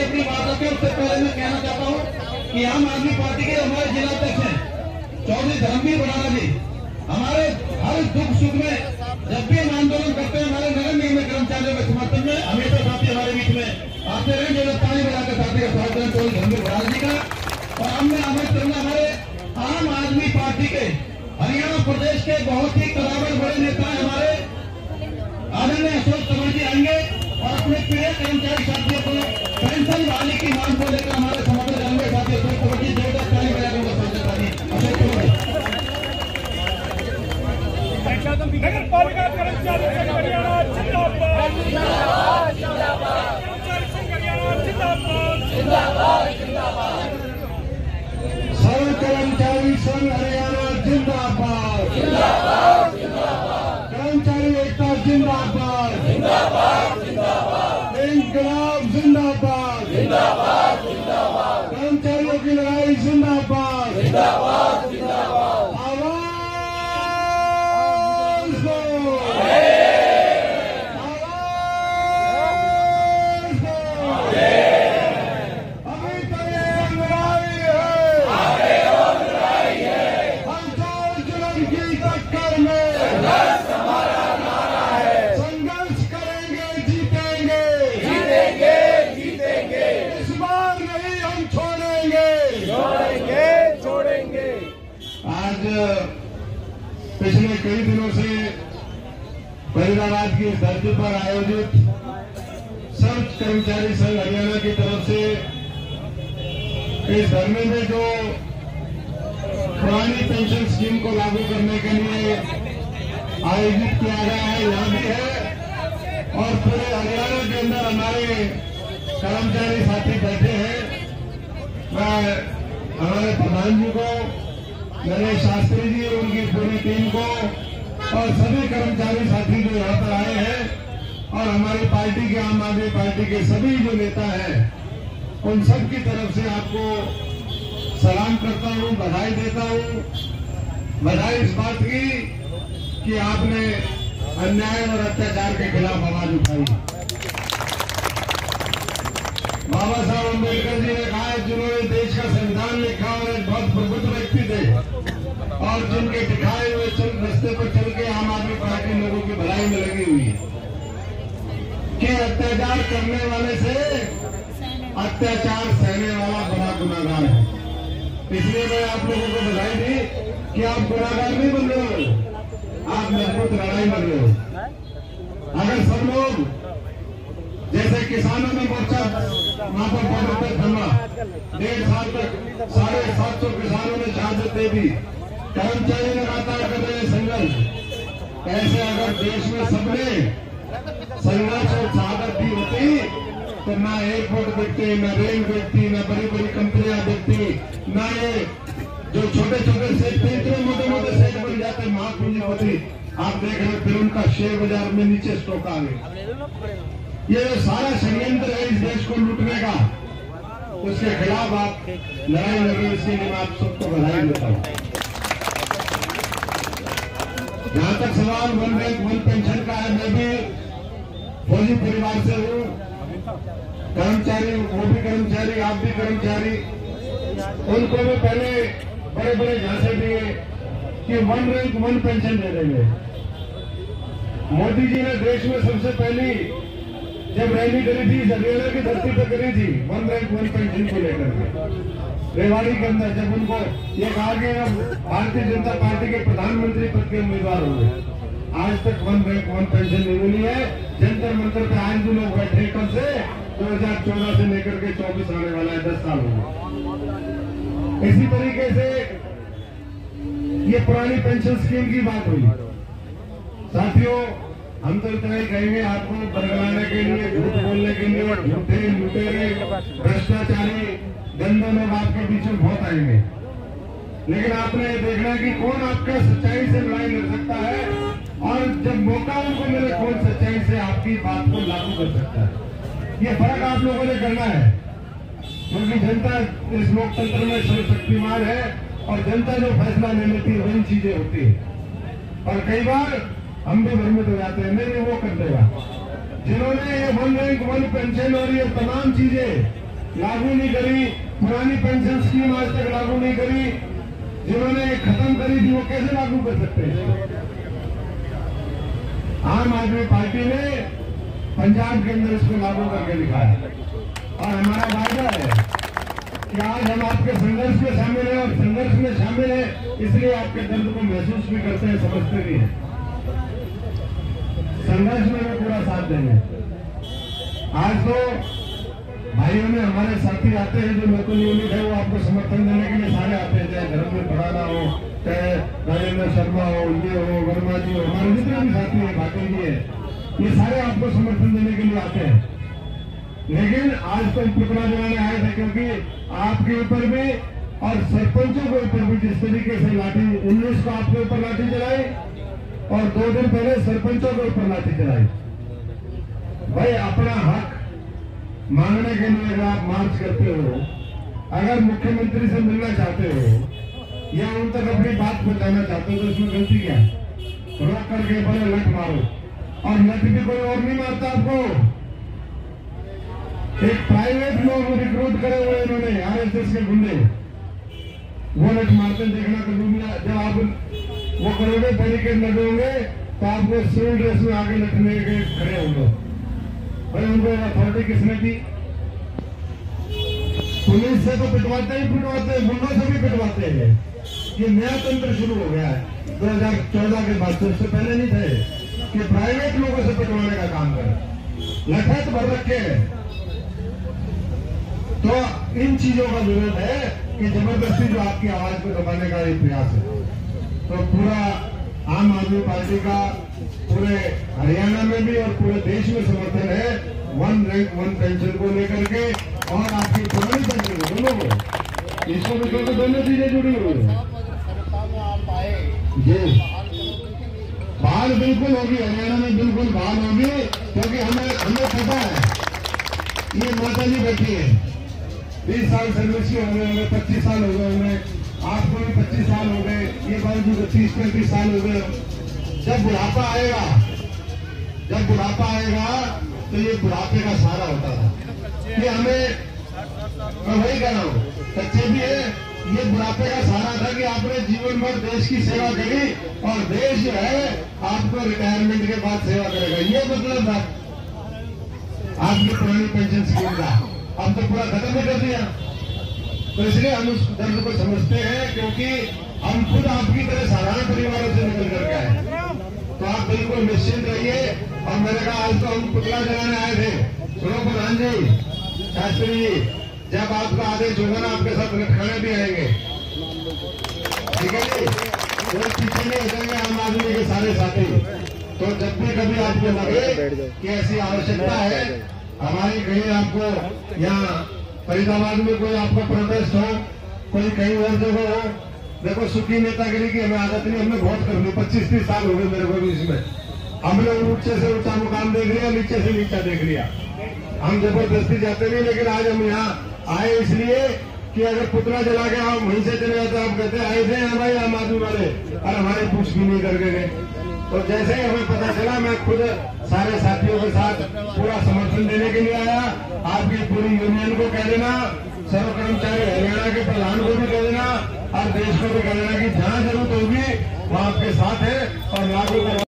अपनी बात रखें उससे पहले मैं कहना चाहता हूँ कि आम आदमी पार्टी के हमारे जिला अध्यक्ष हैं चौधरी धर्मवीर बराड़ा जी, हमारे हर दुख सुख में जब भी हम आंदोलन करते हैं हमारे नगर निगम कर्मचारियों के समर्थन में हमेशा साथी हमारे बीच में आते रहे। जो ताली बजाकर साथी का स्वागत करें चौधरी धर्मवीर बराड़ा जी का। और हमने अमित तिरंगा हमारे आम आदमी पार्टी के हरियाणा प्रदेश के बहुत ही कदावर बड़े नेता हमारे आदरणीय अशोक तंवर जी आएंगे और अपने प्रिय कर्मचारी साथियों को पेंशन बहाली की मांग को लेकर हमारे समर्थन करेंगे। साथी अशोक तंवर जी जोरदार ताली बजाकर उनका स्वागत करें। अशोक तंवर जी। नगर पालिका कर्मचारी संघ हरियाणा जिंदाबाद जिंदाबाद जिंदाबाद, कर्मचारी संघ हरियाणा जिंदाबाद जिंदाबाद जिंदाबाद, सर्व कर्मचारी संघ हरियाणा जिंदाबाद जिंदाबाद जिंदाबाद, कर्मचारी एकता जिंदाबाद जिंदाबाद जिंदाबाद, इंकलाब जिंदाबाद जिंदाबाद जिंदाबाद, कर्मचारियों की लड़ाई जिंदाबाद जिंदाबाद जिंदाबाद। पिछले कई दिनों से फरीदाबाद की इस धरती पर आयोजित सब कर्मचारी संघ हरियाणा की तरफ से इस धरने में जो पुरानी पेंशन स्कीम को लागू करने के लिए आयोजित किया गया है यहाँ भी है और पूरे हरियाणा के अंदर हमारे कर्मचारी साथी बैठे हैं। मैं हमारे प्रधान जी को, नरेश शास्त्री जी और उनकी पूरी टीम को और सभी कर्मचारी साथी जो यहाँ पर आए हैं और हमारी पार्टी के आम आदमी पार्टी के सभी जो नेता हैं उन सब की तरफ से आपको सलाम करता हूँ, बधाई देता हूँ। बधाई इस बात की कि आपने अन्याय और अत्याचार के खिलाफ आवाज उठाई। बाबा साहब अम्बेडकर जी ने कहा है जिन्होंने देश का संविधान लिखा और एक बहुत प्रबुद्ध व्यक्ति थे और जिनके दिखाए हुए रास्ते पर चल के आम आदमी पार्टी लोगों की भलाई में लगी हुई है कि अत्याचार करने वाले से अत्याचार सहने वाला बड़ा गुनाहगार है। इसलिए मैं आप लोगों को बधाई दी कि आप गुनाहगार नहीं बन रहे हो, आप मजबूत लड़ाई लड़ रहे हो। अगर सब लोग जैसे किसानों ने मोर्चा वहां पर बॉर्डर पर थमा 1.5 साल तक 750 किसानों ने शहादत दे दी, कर्मचारी लगातार कर रहे संघर्ष। ऐसे अगर देश में सबने संघर्ष और शहादत दी होती तो ना एयरपोर्ट देखते, ना रेल देखती, ना बड़ी बड़ी कंपनियां देखती, ना ये जो छोटे छोटे सेठ थे इतने मोटे मोटे सेठ बन जाते महापूंजीपति। आप देख रहे फिर उनका शेयर बाजार में नीचे स्टॉक आ गए। ये सारा षड्यंत्र है इस देश को लूटने का, उसके खिलाफ आप लड़ाई लड़े, इसके लिए मैं आप सबको बधाई देता हूँ। जहां तक सवाल वन रैंक वन पेंशन का है, मैं भी फौजी परिवार से हूँ, कर्मचारी, वो भी कर्मचारी, आप भी कर्मचारी। उनको भी पहले बड़े बड़े झांसे दिए कि वन रैंक वन पेंशन दे देंगे। मोदी जी ने देश में सबसे पहली जब रैली करी थी हरियाणा की धरती पर करी थी वन रैंक वन पेंशन को लेकर रेवाड़ी के अंदर, जब उनको ये कहा कि अब भारतीय जनता पार्टी के प्रधानमंत्री पद के उम्मीदवार होंगे, आज तक वन रैंक वन पेंशन नहीं मिली है। जंतर मंतर पे आज भी लोग बैठे कब से 2014 से लेकर के 24 आने वाला है, 10 साल हो गए। इसी तरीके से ये पुरानी पेंशन स्कीम की बात हुई। साथियों, हम तो इतना ही कहेंगे आपको बरगलाने के लिए, झूठ बोलने के लिए, झूठे लुटेरे भ्रष्टाचारी गंदे लोग आपके बीच में बहुत आएंगे, लेकिन आपने देखना कि कौन आपका सच्चाई से लड़ाई लड़ सकता है और जब मौका उनको मिले कौन सच्चाई से आपकी बात को लागू कर सकता है। ये फर्क आप लोगों ने करना है, क्योंकि जनता इस लोकतंत्र में सर्वशक्तिमान है और जनता जो फैसला ले लेती है वही चीजें होती है। और कई बार हम भी भ्रमित हो जाते हैं, नहीं वो कर देगा। जिन्होंने ये वन रैंक वन पेंशन और ये तमाम चीजें लागू नहीं करी, पुरानी पेंशन स्कीम आज तक लागू नहीं करी, जिन्होंने खत्म करी थी वो कैसे लागू कर सकते हैं? आम आदमी पार्टी ने पंजाब के अंदर इसको लागू करके दिखाया और हमारा वायदा है कि आज हम आपके संघर्ष में शामिल हैं और संघर्ष में शामिल है इसलिए आपके दर्द को महसूस भी करते हैं, समझते भी हैं। संघर्ष में भी पूरा साथ देंगे। आज तो भाइयों में हमारे साथी आते हैं जो नौकरी यूनिट है वो आपको समर्थन देने के लिए सारे आते हैं, चाहे धर्म में पढ़ाना हो, चाहे राजेंद्र शर्मा हो, ये हो, वर्मा जी हो, हमारे जितने भी साथी हैं, भाटी जी है, ये सारे आपको समर्थन देने के लिए आते हैं। लेकिन आज तो पुतला जलाने आए थे क्योंकि आपके ऊपर भी और सरपंचों के ऊपर भी जिस तरीके से लाठी 19 को आपके ऊपर लाठी चलाई और 2 दिन पहले सरपंचों के ऊपर लाठी चलाई। भाई अपना हक मांगने के लिए अगर आप मार्च करते हो, अगर मुख्यमंत्री से मिलना चाहते हो या उन तक अपनी बात पहुंचाना चाहते हो तो इसमें गलती क्या है? रोक करके बोले लठ मारो, और लठ भी कोई और नहीं मारता आपको, एक प्राइवेट लोग रिक्रूट करे हुए इन्होंने आरएसएस के गुंडे, वो लठ मारते देखना कभी। जब आप वो करोगे बैरिकेड लगे होंगे तो आपको सिविल ड्रेस में आगे लटने के खड़े होंगे। भाई उनको अथॉरिटी किसने दी? पुलिस से तो पिटवाते ही पिटवाते हैं, गुंडों से भी पिटवाते हैं। ये नया तंत्र शुरू हो गया है 2014 के बाद, तो उससे पहले नहीं थे कि प्राइवेट लोगों से पिटवाने का काम करें। लठत भर रखे हैं। तो इन चीजों का विरोध है कि जबरदस्ती जो आपकी आवाज को दबाने का एक प्रयास है। तो पूरा आम आदमी पार्टी का पूरे हरियाणा में भी और पूरे देश में समर्थन है 1 रैंक 1 पेंशन को लेकर के और आपकी पुरानी पेंशन दोनों को, इसको भी क्योंकि दोनों चीजें जुड़ी हुई है। जी बहाल बिल्कुल होगी, हरियाणा में बिल्कुल बहाल होगी क्योंकि हमें पता है ये माता जी बैठी है, 20 साल सर्विस के हो गए होंगे, 25 साल हो गए होंगे, आपको भी 25 साल हो गए, ये बाबू को 30-35 साल हो गए। जब बुढ़ापा आएगा तो ये बुढ़ापे का सहारा होता था कि हमें, मैं वही कह रहा हूँ, सच्चे भी है, ये बुढ़ापे का सहारा था कि आपने जीवन भर देश की सेवा करी और देश जो है आपको रिटायरमेंट के बाद सेवा करेगा, ये मतलब था आपकी पुरानी पेंशन स्कीम का। अब तो पूरा खत्म ही कर दिया, तो इसलिए हम उस दर्द को समझते हैं क्योंकि हम खुद आपकी तरह साधारण परिवारों से निकल करके आए। तो आप बिल्कुल निश्चिंत रहिए। और मैंने कहा आज तो हम पुतला जलाने आए थे, सुनो प्रधान जी, शास्त्री जी, जब आपका आदेश होगा ना आपके साथ खाने भी आएंगे, ठीक है जी? कोई पीछे नहीं हटेंगे आम आदमी के सारे साथी। तो जब भी कभी आपको लगे कि ऐसी आवश्यकता है हमारी, कहीं आपको यहाँ फरीदाबाद में कोई आपका प्रोटेस्ट हो, कोई कहीं और जगह हो, देखो सुखी नेतागिरी की हमें आदत नहीं, हमने बहुत कर ली, 25-30 साल हो गए मेरे को भी इसमें। हमने ऊंचे से ऊंचा मुकाम देख लिया, नीचे से नीचा देख लिया, हम जबरदस्ती जाते नहीं। लेकिन आज हम यहाँ आए इसलिए कि अगर पुतला जला के आप वहीं से चले जाते, आप कहते आए थे हमारे आम आदमी वाले और हमारे पूछ भी नहीं करके गए। तो जैसे ही हमें पता चला, मैं खुद सारे साथियों के साथ पूरा समर्थन देने के लिए आया। आपकी पूरी यूनियन को कह देना, सर्व कर्मचारी हरियाणा के प्रधान को भी कह देना और देश को भी कह देना कि जहां जरूरत होगी वो आपके साथ है और लागू